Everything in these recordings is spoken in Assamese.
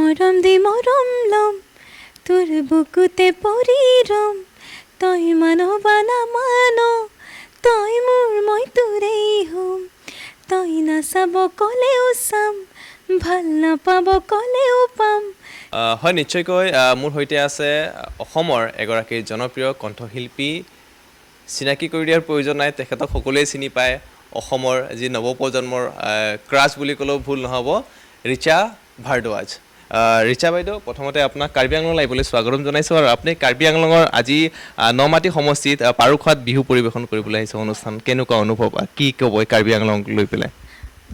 মৰম দি মৰম ল'ম তোৰ বুকুতে পৰি ৰম তই মানবা নামান তই মোৰ মই তোৰেই হ'ম তই নাচাব ক'লেও চাম ভাল নাপাব ক'লেও পাম হয় নিশ্চয়কৈ মোৰ সৈতে আছে অসমৰ এগৰাকী জনপ্ৰিয় কণ্ঠশিল্পী চিনাকি কৰি দিয়াৰ প্ৰয়োজন নাই তেখেতক সকলোৱে চিনি পায় অসমৰ যি নৱপ্ৰজন্মৰ ক্ৰাছ বুলি ক'লেও ভুল নহ'ব ৰিচা ভাৰদ্বাজ ৰিচা বাইদেউ প্ৰথমতে আপোনাক কাৰ্বি আংলং লাইভলৈ স্বাগতম জনাইছোঁ আৰু আপুনি কাৰ্বি আংলঙৰ আজি নমাটি সমষ্টিত পাৰুখাত বিহু পৰিৱেশন কৰিবলৈ আহিছে অনুষ্ঠান কেনেকুৱা অনুভৱ কি ক'ব কাৰ্বি আংলং লৈ পেলাই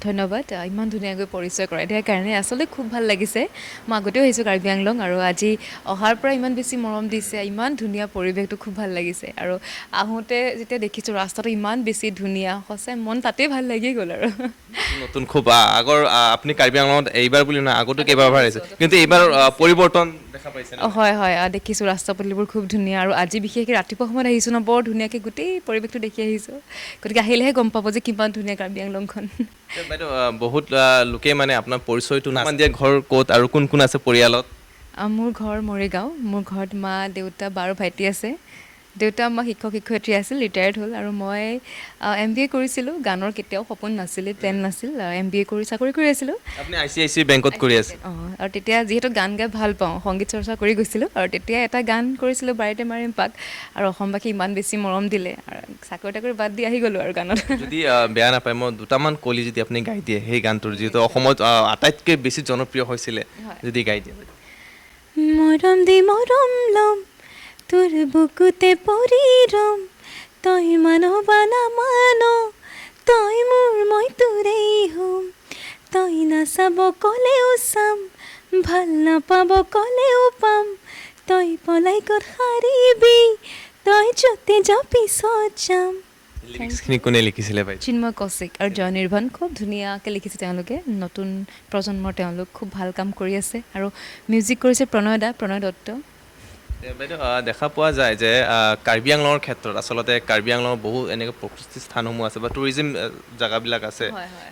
ধন্যবাদ ইমান ধুনীয়াকৈ পৰিচয় কৰাই দিয়াৰ কাৰণে আচলতে খুব ভাল লাগিছে মই আগতেও আহিছোঁ কাৰ্বি আংলং আৰু আজি অহাৰ পৰা ইমান বেছি মৰম দিছে ইমান ধুনীয়া পৰিৱেশটো খুব ভাল লাগিছে আৰু আহোঁতে যেতিয়া দেখিছোঁ ৰাস্তাটো ইমান বেছি ধুনীয়া সঁচাই মন তাতেই ভাল লাগি গ'ল আৰু নতুন খুব আগৰ আপুনি কাৰ্বি আংলঙত এইবাৰ বুলি নহয় আগতো কেইবাবাৰ আহিছে কিন্তু এইবাৰ পৰিৱৰ্তন দেখা পাইছে হয় হয় দেখিছোঁ ৰাস্তা পদূলিবোৰ খুব ধুনীয়া আৰু আজি বিশেষকৈ ৰাতিপুৱা সময়ত আহিছোঁ ন বৰ ধুনীয়াকৈ গোটেই পৰিৱেশটো দেখি আহিছোঁ গতিকে আহিলেহে গম পাব যে কিমান ধুনীয়া কাৰ্বি আংলংখন বাইদেউ বহুত লোকে মানে আপোনাৰ পৰিচয়টো নাজানে যে ঘৰ ক'ত আৰু কোন কোন আছে পৰিয়ালত মোৰ ঘৰ মৰিগাঁও মোৰ ঘৰত মা দেউতা বা আৰু ভাইটি আছে দেউতা আমাৰ শিক্ষক শিক্ষয়িত্ৰী আছিল ৰিটায়াৰ্ড হ'ল আৰু মই MBA কৰিছিলোঁ গানৰ কেতিয়াও সপোন নাছিলে প্লেন নাছিল MBA কৰি চাকৰি কৰি আছিলোঁ আপুনি ICICI বেংকত কৰি আছে আৰু তেতিয়া যিহেতু গান গাই ভাল পাওঁ সংগীত চৰ্চা কৰি গৈছিলোঁ আৰু তেতিয়া এটা গান কৰিছিলোঁ বাৰীতে মাৰিম পাক আৰু অসমবাসী ইমান বেছি মৰম দিলে আৰু চাকৰি তাকৰি বাদ দি আহি গ'লোঁ আৰু গানত যদি বেয়া নাপায় মই দুটামান কলি যদি আপুনি গাই দিয়ে সেই গানটোৰ যিহেতু অসমত আটাইতকৈ বেছি জনপ্ৰিয় হৈছিলে যদি গাই দিয়ে মৰম দি মৰম ল'ম তোৰ বুকুতে পৰি ৰম তই মানবা নামান তই মোৰ মই তোৰেই হ'ম তই নাচাব ক'লেও চাম ভাল নাপাব ক'লেও পাম তই পলাই ক'ত সাৰিবি তই য'তে যা পিছত যাম লিৰিক্সখিনি কোনে লিখিছিলে বাইদেউ চিন্ময় কৌশিক আৰু জয় নিৰ্বাণ খুব ধুনীয়াকৈ লিখিছে তেওঁলোকে নতুন প্ৰজন্মৰ তেওঁলোক খুব ভাল কাম কৰি আছে আৰু মিউজিক কৰিছে প্ৰণয় দত্ত বাইদেউ দেখা পোৱা যায় যে কাৰ্বি আংলঙৰ ক্ষেত্ৰত আচলতে কাৰ্বি আংলঙৰ বহু এনেকৈ প্ৰকৃতি স্থানসমূহ আছে বা টুৰিজিম জেগাবিলাক আছে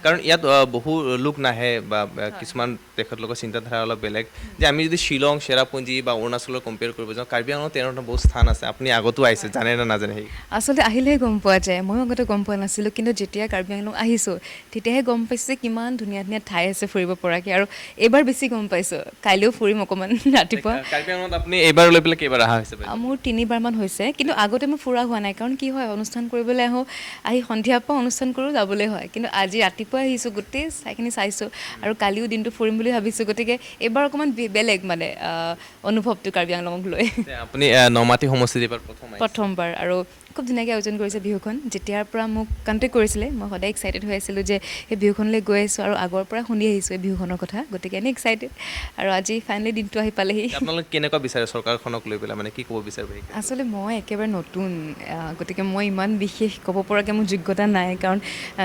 কাৰণ ইয়াত বহু লোক নাহে বা কিছুমান তেখেতলোকৰ চিন্তাধাৰা অলপ বেলেগ যে আমি যদি শ্বিলং চেৰাপুঞ্জী বা অৰুণাচলৰ কম্পেয়াৰ কৰিব যাওঁ কাৰ্বি আংলঙত তেনেধৰণৰ বহুত স্থান আছে আপুনি আগতো আহিছে জানে নে নাজানে সেই আচলতে আহিলেহে গম পোৱা যায় ময়ো আগতে গম পোৱা নাছিলোঁ কিন্তু যেতিয়া কাৰ্বি আংলং আহিছোঁ তেতিয়াহে গম পাইছোঁ যে কিমান ধুনীয়া ধুনীয়া ঠাই আছে ফুৰিব পৰাকৈ আৰু এইবাৰ বেছি গম পাইছোঁ কাইলৈও ফুৰিম অকণমান ৰাতিপুৱা কাৰ্বি আংলঙত আপুনি এইবাৰ লৈ পেলাই কেইবাৰ অহা হৈছে মোৰ 3বাৰমান হৈছে কিন্তু আগতে মোৰ ফুৰা হোৱা নাই কাৰণ কি হয় অনুষ্ঠান কৰিবলৈ আহোঁ আহি সন্ধিয়াৰ পৰা অনুষ্ঠান কৰোঁ যাবলৈ হয় কিন্তু আজি ৰাতিপুৱা আহিছোঁ গোটেই ঠাইখিনি চাইছোঁ আৰু কালিও দিনটো ফুৰিম বুলি ভাবিছোঁ গতিকে এইবাৰ অকণমান বেলেগ মানে অনুভৱটো কাৰ্বি আংলঙক লৈ আপুনি নমাটি সমষ্টিত এইবাৰ প্ৰথমবাৰ আৰু খুব ধুনীয়াকৈ আয়োজন কৰিছে বিহুখন যেতিয়াৰ পৰা মোক কণ্টেক্ট কৰিছিলে মই সদায় এক্সাইটেড হৈ আছিলোঁ যে সেই বিহুখনলৈ গৈ আহিছোঁ আৰু আগৰ পৰা শুনি আহিছোঁ এই বিহুখনৰ কথা গতিকে এনেই এক্সাইটেড আৰু আজি ফাইনেলি দিনটো আহি পালেহি আপোনালোকে কেনেকুৱা বিচাৰে চৰকাৰখনক লৈ পেলাই মানে কি ক'ব বিচাৰে আচলতে মই একেবাৰে নতুন গতিকে মই ইমান বিশেষ ক'ব পৰাকৈ মোৰ যোগ্যতা নাই কাৰণ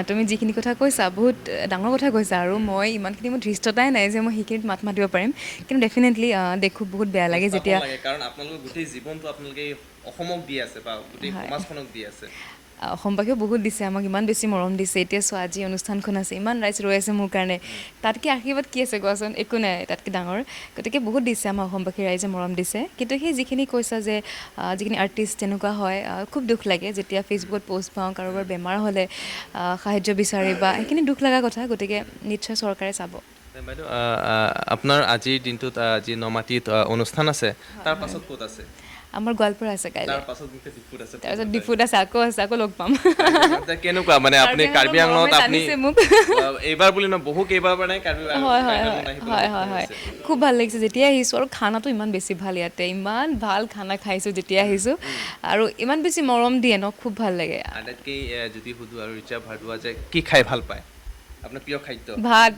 তুমি যিখিনি কথা কৈছা বহুত ডাঙৰ কথা কৈছা আৰু মই ইমানখিনি মোৰ ধৃষ্টতাই নাই যে মই সেইখিনিত মাত মাতিব পাৰিম কিন্তু ডেফিনেটলি দেখোঁ বহুত বেয়া লাগে যেতিয়া কাৰণ আপোনালোকৰ গোটেই জীৱনটো আপোনালোকে অসমক দি আছে বা গোটেই সমাজখনক দি আছে অসমবাসীও বহুত দিছে আমাক ইমান বেছি মৰম দিছে এতিয়া চোৱা আজি অনুষ্ঠানখন আছে ইমান ৰাইজ ৰৈ আছে মোৰ কাৰণে তাতকৈ আশীৰ্বাদ কি আছে কোৱাচোন একো নাই তাতকৈ ডাঙৰ গতিকে বহুত দিছে আমাৰ অসমবাসী ৰাইজে মৰম দিছে কিন্তু সেই যিখিনি কৈছা যে যিখিনি আৰ্টিষ্ট তেনেকুৱা হয় খুব দুখ লাগে যেতিয়া ফেচবুকত পষ্ট পাওঁ কাৰোবাৰ বেমাৰ হ'লে সাহাৰ্য বিচাৰে বা সেইখিনি দুখ লগা কথা গতিকে নিশ্চয় চৰকাৰে চাব বাইদেউ আপোনাৰ আজিৰ দিনটোত যি নমাটিত অনুষ্ঠান আছে তাৰ পাছত ক'ত আছে আমাৰ গোৱালপাৰা আছে কাইলৈ তাৰপিছত ডিফুত আছে আকৌ লগ পাম কেনেকুৱা মানে আপুনি কাৰ্বি আংলঙত আপুনি এইবাৰ বুলি নহয় বহু কেইবাৰ নাই হয় খুব ভাল লাগিছে যেতিয়া আহিছোঁ আৰু খানাটো ইমান বেছি ভাল ইয়াতে ইমান ভাল খানা খাইছোঁ যেতিয়া আহিছোঁ আৰু ইমান বেছি মৰম দিয়ে ন খুব ভাল লাগে আটাইতকৈ যদি সুধোঁ আৰু ৰিচা ভাৰদ্বাজে কি খাই ভাল পায় আপোনাৰ প্ৰিয় খাদ্য ভাত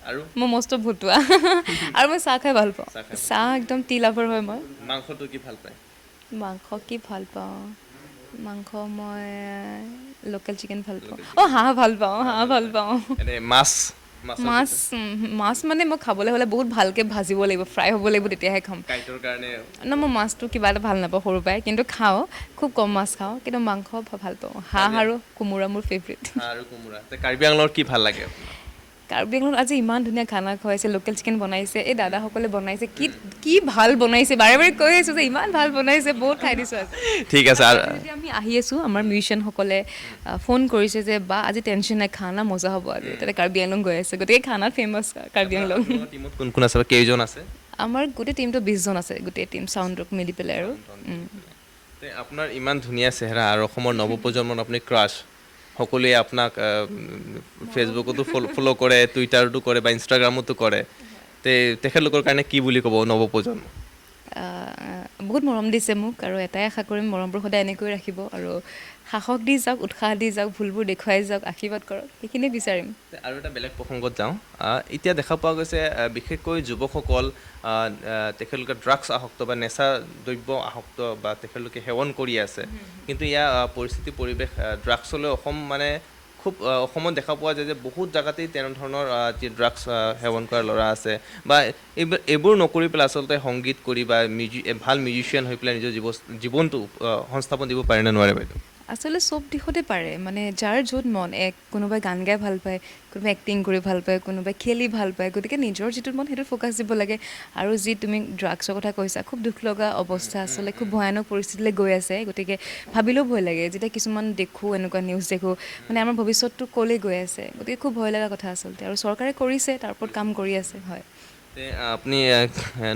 আৰু মই মস্ত ভতুৱা আৰু মই চাহ খাই ভাল পাওঁ চাহ একদম টি লাভাৰ হয় মই মাংসটো কি ভাল পায় মাংস মই লোকেল চিকেন ভাল পাওঁ হাঁহ ভাল পাওঁ মাছ মানে মই খাবলৈ হ'লে বহুত ভালকৈ ভাজিব লাগিব ফ্ৰাই হ'ব লাগিব তেতিয়াহে খাম মই মাছটো কিবা এটা ভাল নাপাওঁ সৰুৰ পৰাই কিন্তু খাওঁ খুব কম মাছ খাওঁ কিন্তু মাংস ভাল পাওঁ হাঁহ আৰু কোমোৰা মোৰ ফেভৰেট কাৰ্বি আংলঙৰ কি ভাল লাগে কাৰ্বি আংলঙত আজি ইমান ধুনীয়া খানা খুৱাইছে, লোকেল চিকেন বনাইছে, এই দাদাসকলে বনাইছে, কি ভাল বনাইছে, বাৰে বাৰে কৈ আছোঁ যে ইমান ভাল বনাইছে, বহুত খাই দিছোঁ আজি। ঠিক আছে। আৰু যেতিয়া আমি আহি আছোঁ, আমাৰ মিউজিচিয়ানসকলে ফোন কৰিছে যে বা আজি টেনশ্যন নাই, খানা মজা হ'ব আজি, তাতে কাৰ্বি আংলং গৈ আছে, গতিকে খানাত ফেমাছ কাৰ্বি আংলং। টিমত কোন কোন আছে বা কেইজন আছে? আমাৰ গোটেই টীমটো 20 জন আছে, গোটেই টীম চাউণ্ডক মিলি পেলাই আৰু। আপোনাৰ ইমান ধুনীয়া চেহেৰা আৰু অসমৰ নৱপ্ৰজন্মত আপুনি ক্ৰাছ, সকলোৱে আপোনাক ফেচবুকতো ফ'ল' কৰে, টুইটাৰতো কৰে বা ইনষ্টাগ্ৰামতো কৰে, তেখেতলোকৰ কাৰণে কি বুলি ক'ব নৱপ্ৰজন্ম? বহুত মৰম দিছে মোক, আৰু এটাই আশা কৰিম মৰমবোৰ সদায় এনেকৈ ৰাখিব আৰু সাহস দি যাওক, উৎসাহ দি যাওক, ভুলবোৰ দেখুৱাই যাওক, আশীৰ্বাদ কৰক, সেইখিনিয়ে বিচাৰিম। আৰু এটা বেলেগ প্ৰসংগত যাওঁ, এতিয়া দেখা পোৱা গৈছে বিশেষকৈ যুৱকসকল তেখেতলোকে ড্ৰাগছ আসক্ত বা নেচা দ্ৰব্য আসক্ত বা তেখেতলোকে সেৱন কৰি আছে, কিন্তু ইয়াৰ পৰিস্থিতি পৰিৱেশ ড্ৰাগছলৈ অসম মানে খুব অসমত দেখা পোৱা যায় যে বহুত জেগাতেই তেনেধৰণৰ যি ড্ৰাগছ সেৱন কৰা ল'ৰা আছে বা এইবোৰ নকৰি পেলাই আচলতে সংগীত কৰি বা ভাল মিউজিচিয়ান হৈ পেলাই নিজৰ জীৱনটো সংস্থাপন দিব পাৰে নে নোৱাৰে বাইদেউ? আচলতে চব দিশতে পাৰে, মানে যাৰ য'ত মন, কোনোবাই গান গাই ভাল পায়, কোনোবাই এক্টিং কৰি ভাল পায়, কোনোবাই খেলি ভাল পায়, গতিকে নিজৰ যিটোত মন সেইটোত ফ'কাছ দিব লাগে। আৰু যি তুমি ড্ৰাগছৰ কথা কৈছা, খুব দুখ লগা অৱস্থা, আচলতে খুব ভয়ানক পৰিস্থিতিলৈ গৈ আছে, গতিকে ভাবিলেও ভয় লাগে যেতিয়া কিছুমান দেখোঁ, এনেকুৱা নিউজ দেখোঁ, মানে আমাৰ ভৱিষ্যতটো ক'লৈ গৈ আছে, গতিকে খুব ভয় লগা কথা আচলতে, আৰু চৰকাৰে কৰিছে, তাৰ ওপৰত কাম কৰি আছে। হয়, আপুনি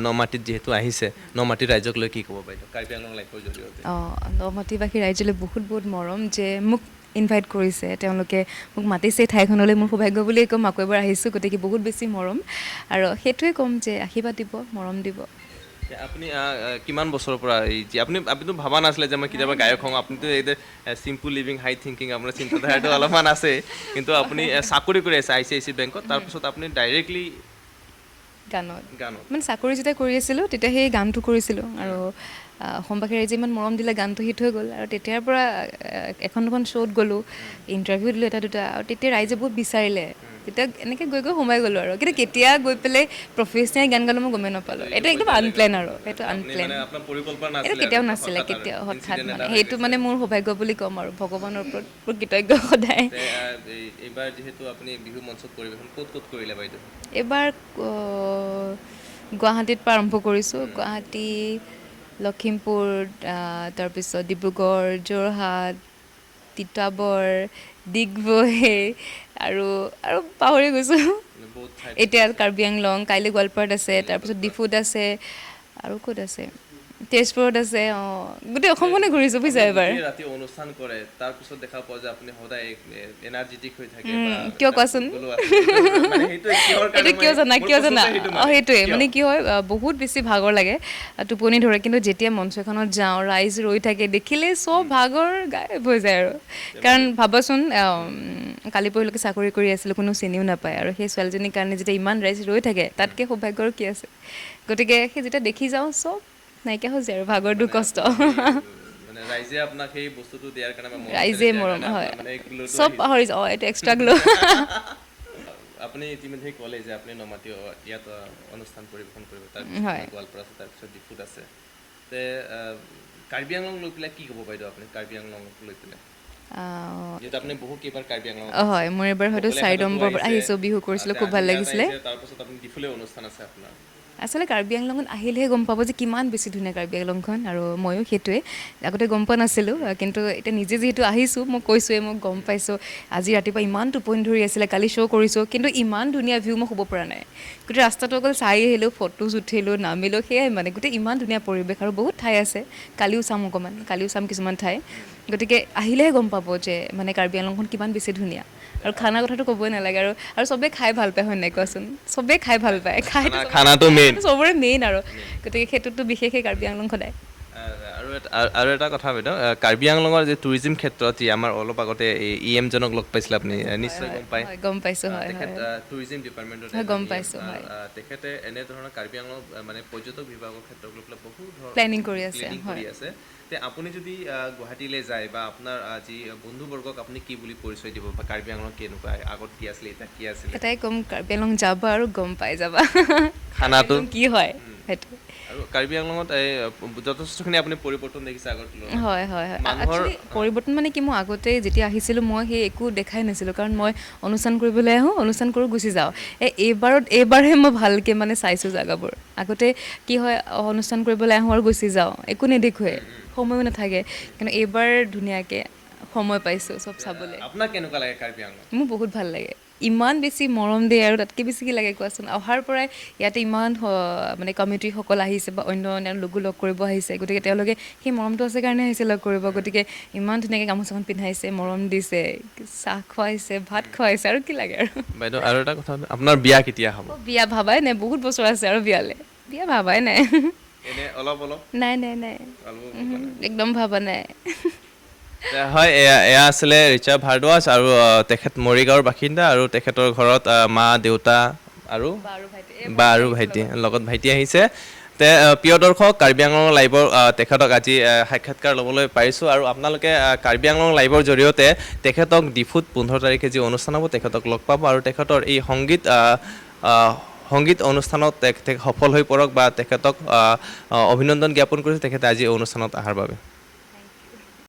নমাটিত যিহেতু আহিছে, নমাটিৰ ৰাইজক লৈ কি ক'ব বাইদেউ কাৰ্বি আংলং লাইফৰ জৰিয়তে? নমাটিবাসী ৰাইজলৈ বহুত বহুত মৰম যে মোক ইনভাইট কৰিছে, তেওঁলোকে মোক মাতিছে ঠাইখনলৈ, মোৰ সৌভাগ্য বুলিয়েই ক'ম, আকৌ এবাৰ আহিছোঁ, গতিকে বহুত বেছি মৰম, আৰু সেইটোৱে ক'ম যে আশীৰ্বাদ দিব, মৰম দিব। আপুনি কিমান বছৰৰ পৰা আপুনিতো ভবা নাছিলে যে মই কেতিয়াবা গায়ক হওঁ? আপুনিতো এই চিম্পুল লিভিং হাই থিংকিং, আপোনাৰ চিন্তাধাৰাটো অলপমান আছে, কিন্তু আপুনি চাকৰি কৰি আছে ICICI বেংকত, তাৰপিছত আপুনি ডাইৰেক্টলি গানত মানে চাকৰি যেতিয়া কৰি আছিলোঁ তেতিয়া সেই গানটো কৰিছিলোঁ, আৰু অসমবাসী ৰাইজে ইমান মৰম দিলে, গানটো হিট হৈ গ'ল, আৰু তেতিয়াৰ পৰা এখন দুখন শ্ব'ত গ'লোঁ, ইণ্টাৰভিউ দিলোঁ এটা দুটা, আৰু তেতিয়া ৰাইজে বহুত বিচাৰিলে, তেতিয়া এনেকৈ গৈ সোমাই গ'লোঁ আৰু। কিন্তু কেতিয়া গৈ পেলাই প্ৰফেচনেল গান গালোঁ মই গমেই নাপালোঁ, এইটো একদম আনপ্লেন আৰু, সেইটো আনপ্লেন, এইটো কেতিয়াও নাছিলে, কেতিয়াও হঠাৎ, মানে সেইটো মানে মোৰ সৌভাগ্য বুলি ক'ম, আৰু ভগৱানৰ ওপৰত মোৰ কৃতজ্ঞ সদায়। এইবাৰ যিহেতু আপুনি বিহু মঞ্চত পৰিৱেশন ক'ত কৰিলে বাইদেউ? এইবাৰ গুৱাহাটীৰ পৰা আৰম্ভ কৰিছোঁ, গুৱাহাটী, লখিমপুৰ, তাৰপিছত ডিব্ৰুগড়, যোৰহাট, তিতাবৰ, ডিগবৈ, আৰু পাহৰি গৈছোঁ, এতিয়া কাৰ্বি আংলং, কাইলৈ গোৱালপাৰাত আছে, তাৰপিছত ডিফুত আছে, আৰু ক'ত আছে, তেজপুৰত আছে, গোটেই অসমখনে ঘূৰিছোঁ বুজিছা এবাৰ। ৰাতি অনুষ্ঠান কৰে, তাৰপিছত দেখা পোৱা যায় আপুনি সদায় এনাৰ্জেটিক হৈ থাকে, কিয় কোৱাচোন? এইটো কিয় জানা সেইটোৱে মানে কি হয়, বহুত বেছি ভাগৰ লাগে, টোপনি ধৰে, কিন্তু যেতিয়া মঞ্চ এখনত যাওঁ, ৰাইজ ৰৈ থাকে, দেখিলে চব ভাগৰ গায়ব হৈ যায় আৰু। কাৰণ ভাবাচোন, কালি পৰহিলৈকে চাকৰি কৰি আছিলোঁ, কোনো চিনিও নাপায়, আৰু সেই ছোৱালীজনীৰ কাৰণে যেতিয়া ইমান ৰাইজ ৰৈ থাকে, তাতকৈ সৌভাগ্যৰ কি আছে, গতিকে সেই যেতিয়া দেখি যাওঁ চব নাইকিয়া হৈ যায় আৰু ভাগৰ দুখ কষ্ট। ৰাইজে আপোনাক সেই বস্তুটো দিয়াৰ কাৰণে ৰাইজে মৰম, হয়, চব পাহৰি যাওঁ, এইটো এক্সট্ৰা গ্ল'। আপুনি ইতিমধ্যে ক'লে যে আপুনি নমাটি ইয়াত অনুষ্ঠান পৰিৱেশন কৰিব, তাৰপিছত গোৱালপাৰা আছে, তাৰপিছত ডিফুত আছে, কাৰ্বি আংলং লৈ পেলাই কি ক'ব বাইদেউ আপুনি কাৰ্বি আংলং লৈ পেলাই? আপুনি বহু কেইবাৰ কাৰ্বি আংলং, হয়, মোৰ এবাৰ হয়তো 4 নম্বৰ আহিছোঁ, বিহু কৰিছিলোঁ, খুব ভাল লাগিছিলে। তাৰপিছত আপুনি ডিফুলে অনুষ্ঠান আছে আপোনাৰ। আচলতে কাৰ্বি আংলঙত আহিলেহে গম পাব যে কিমান বেছি ধুনীয়া কাৰ্বি আংলংখন, আৰু ময়ো সেইটোৱে আগতে গম পোৱা নাছিলোঁ, কিন্তু এতিয়া নিজে যিহেতু আহিছোঁ, মই কৈছোঁৱে, মই গম পাইছোঁ, আজি ৰাতিপুৱা ইমান টোপনি ধৰি আছিলে, কালি শ্ব' কৰিছোঁ, কিন্তু ইমান ধুনীয়া ভিউ মই শুব পৰা নাই, গোটেই ৰাস্তাটো অকল চাই আহিলোঁ, ফটোজ উঠিলোঁ, নামিলোঁ, সেয়াই মানে গোটেই ইমান ধুনীয়া পৰিৱেশ, আৰু বহুত ঠাই আছে, কালিও চাম কিছুমান ঠাই, গতিকে আহিলেহে গম পাব যে মানে কাৰ্বি আংলংখন কিমান বেছি ধুনীয়া, আৰু খানাৰ কথাটো ক'বই নালাগে, আৰু চবেই খাই ভাল পায়, হয় নাই কোৱাচোন? চবেই খাই ভাল পায়, খানাটো চবৰে মেইন, আৰু গতিকে সেইটোতো বিশেষকৈ কাৰ্বি আংলং সদায়। আৰু এটা কথা বাইদেউ, কাৰ্বি আংলঙৰ যে টুৰিজিম ক্ষেত্ৰত যি আমাৰ অলপ আগতে EM জনক লগ পাইছিলে, আপুনি নিশ্চয় গম পাইছোঁ, হয়, টুৰিজিম ডিপাৰ্টমেণ্টত গম পাইছোঁ, হয়, তেখেতে এনেধৰণৰ কাৰ্বি আংলং মানে পৰ্যটক বিভাগৰ ক্ষেত্ৰত লৈ পেলাই বহুত ধৰণৰ প্লেনিং কৰি আছে। আপুনি যদি গুৱাহাটীলৈ যায় বা আপোনাৰ যি বন্ধুবৰ্গক আপুনি কি বুলি পৰিচয় দিব, বা কাৰ্বি আংলং কেনেকুৱা, আগত কি আছিলে, এতিয়া কি আছিলে? এটাই ক'ম, কাৰ্বি আংলং যাবা আৰু গম পাই যাবা খানাটো কি হয়, সেইটো। আৰু কাৰ্বি আংলঙত এই যথেষ্টখিনি আপুনি পৰিৱৰ্তন দেখিছে আগৰ তুলনাত হয় হয় হয় মানুহৰ Actually, পৰিৱৰ্তন মানে কি মই আগতে যেতিয়া আহিছিলোঁ মই সেই একো দেখাই নাছিলোঁ কাৰণ মই অনুষ্ঠান কৰিবলৈ আহোঁ অনুষ্ঠান কৰোঁ গুচি যাওঁ এইবাৰহে মই ভালকৈ মানে চাইছোঁ জেগাবোৰ আগতে কি হয় অনুষ্ঠান কৰিবলৈ আহোঁ আৰু গুচি যাওঁ একো নেদেখোৱে সময়ো নাথাকে কিন্তু এইবাৰ ধুনীয়াকৈ সময় পাইছোঁ চব চাবলৈ আপোনাক কেনেকুৱা লাগে কাৰ্বি আংলং মোৰ বহুত ভাল লাগে ইমান বেছি মৰম দিয়ে আৰু তাতকৈ বেছি কি লাগে কোৱাচোন অহাৰ পৰাই ইয়াতে ইমান মানে কমিটিসকল আহিছে বা অন্য অন্য লোকো লগ কৰিব আহিছে গতিকে তেওঁলোকে সেই মৰমটো আছে কাৰণে আহিছে লগ কৰিব গতিকে ইমান ধুনীয়াকৈ গামোচাখন পিন্ধাইছে মৰম দিছে চাহ খুৱাইছে ভাত খুৱাইছে আৰু কি লাগে আৰু বাইদেউ আৰু এটা কথা আপোনাৰ বিয়া কেতিয়া হ'ব বিয়া ভাবাই নাই বহুত বছৰ আছে আৰু বিয়া ভাবাই নাই এনে অলপ নাই একদম ভাবা নাই হয় এয়া আছিলে ৰিচা ভাৰদ্বাজ আৰু তেখেত মৰিগাঁৱৰ বাসিন্দা আৰু তেখেতৰ ঘৰত মা দেউতা আৰু বা আৰু ভাইটি লগত ভাইটি আহিছে তে প্ৰিয় দৰ্শক কাৰ্বি আংলং লাইভৰ তেখেতক আজি সাক্ষাৎকাৰ ল'বলৈ পাৰিছোঁ আৰু আপোনালোকে কাৰ্বি আংলং লাইভৰ জৰিয়তে তেখেতক ডিফুত 15 তাৰিখে যি অনুষ্ঠান হ'ব তেখেতক লগ পাব আৰু তেখেতৰ এই সংগীত অনুষ্ঠানত তেখেত সফল হৈ পৰক বা তেখেতক অভিনন্দন জ্ঞাপন কৰিছে তেখেতে আজি অনুষ্ঠানত অহাৰ বাবে